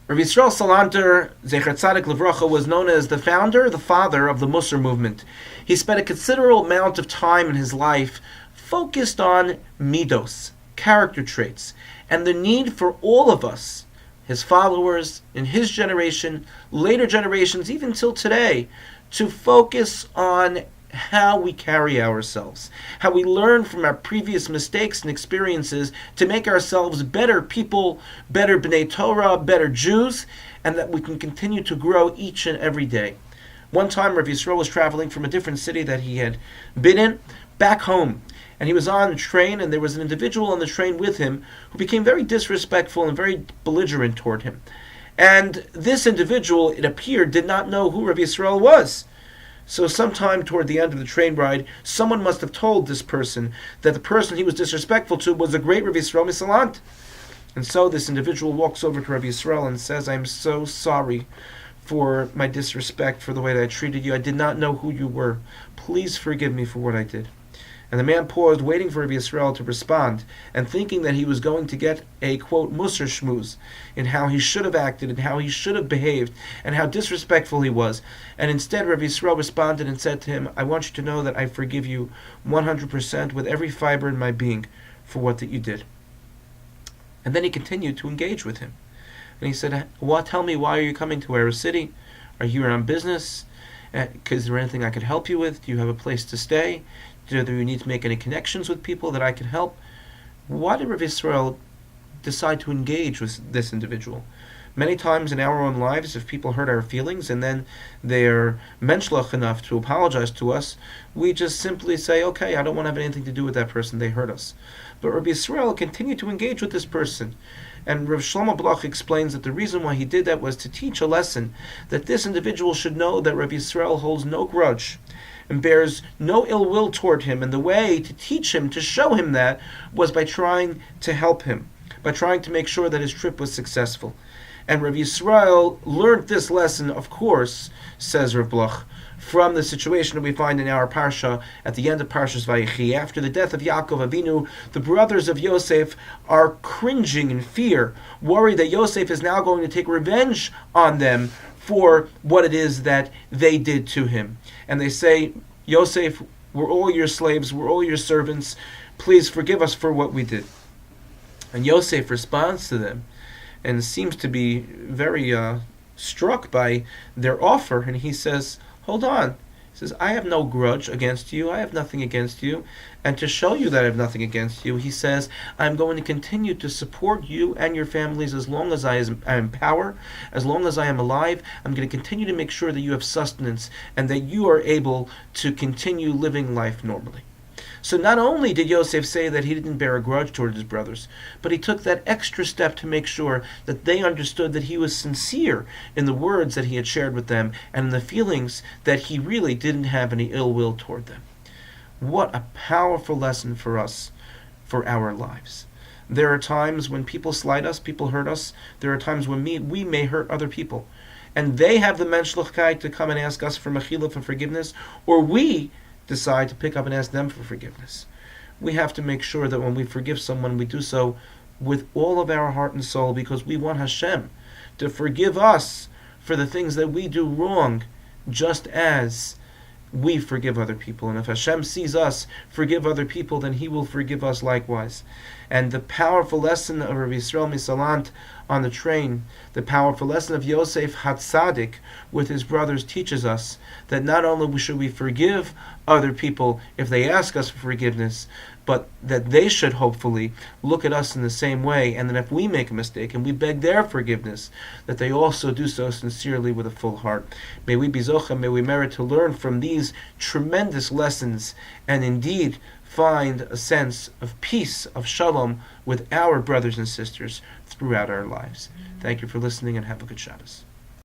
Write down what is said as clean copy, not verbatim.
Rabbi Yisrael Salanter, Zecher Tzadik Livracha, was known as the founder, the father of the Musar movement. He spent a considerable amount of time in his life focused on midos, character traits, and the need for all of us, his followers, in his generation, later generations, even till today, to focus on how we carry ourselves, how we learn from our previous mistakes and experiences to make ourselves better people, better B'nai Torah, better Jews, and that we can continue to grow each and every day. One time, Rav Yisrael was traveling from a different city that he had been in back home, and he was on a train, and there was an individual on the train with him who became very disrespectful and very belligerent toward him. And this individual, it appeared, did not know who Rav Yisrael was. So sometime toward the end of the train ride, someone must have told this person that the person he was disrespectful to was the great Rav Yisrael Misalant. And so this individual walks over to Rav Yisrael and says, "I'm so sorry for my disrespect, for the way that I treated you. I did not know who you were. Please forgive me for what I did." And the man paused, waiting for Rav Yisrael to respond, and thinking that he was going to get a, quote, musar shmuz, in how he should have acted, and how he should have behaved, and how disrespectful he was. And instead, Rav Yisrael responded and said to him, "I want you to know that I forgive you 100% with every fiber in my being for what that you did." And then he continued to engage with him. And he said, "What? Tell me, why are you coming to our city? Are you here on business? Is there anything I could help you with? Do you have a place to stay? Do you need to make any connections with people that I can help?" Why did Rav Yisrael decide to engage with this individual? Many times in our own lives, if people hurt our feelings and then they're menschlich enough to apologize to us, we just simply say, "Okay, I don't want to have anything to do with that person, they hurt us." But Rav Yisrael continued to engage with this person. And Rav Shlomo Bloch explains that the reason why he did that was to teach a lesson, that this individual should know that Rav Yisrael holds no grudge and bears no ill will toward him, and the way to teach him, to show him that, was by trying to help him, by trying to make sure that his trip was successful. And Rav Yisrael learned this lesson, of course, says Rav Bloch, from the situation that we find in our Parsha, at the end of Parshas Vayechi. After the death of Yaakov Avinu, the brothers of Yosef are cringing in fear, worried that Yosef is now going to take revenge on them for what it is that they did to him. And they say, "Yosef, we're all your slaves, we're all your servants, please forgive us for what we did." And Yosef responds to them and seems to be very struck by their offer, and he says, "Hold on." He says, "I have no grudge against you, I have nothing against you, and to show you that I have nothing against you," he says, "I'm going to continue to support you and your families as long as I am in power, as long as I am alive. I'm going to continue to make sure that you have sustenance and that you are able to continue living life normally." So not only did Yosef say that he didn't bear a grudge toward his brothers, but he took that extra step to make sure that they understood that he was sincere in the words that he had shared with them and in the feelings that he really didn't have any ill will toward them. What a powerful lesson for us, for our lives. There are times when people slight us, people hurt us. There are times when we may hurt other people. And they have the menschlichkeit to come and ask us for mechila, for forgiveness, or we decide to pick up and ask them for forgiveness. We have to make sure that when we forgive someone, we do so with all of our heart and soul, because we want Hashem to forgive us for the things that we do wrong, just as we forgive other people. And if Hashem sees us forgive other people, then He will forgive us likewise. And the powerful lesson of Rav Yisrael Misalant on the train, the powerful lesson of Yosef Hatzadik with his brothers, teaches us that not only should we forgive other people if they ask us for forgiveness, but that they should hopefully look at us in the same way, and that if we make a mistake and we beg their forgiveness, that they also do so sincerely with a full heart. May we be zocha, may we merit to learn from these tremendous lessons, and indeed find a sense of peace, of shalom with our brothers and sisters throughout our lives. Thank you for listening, and have a good Shabbos.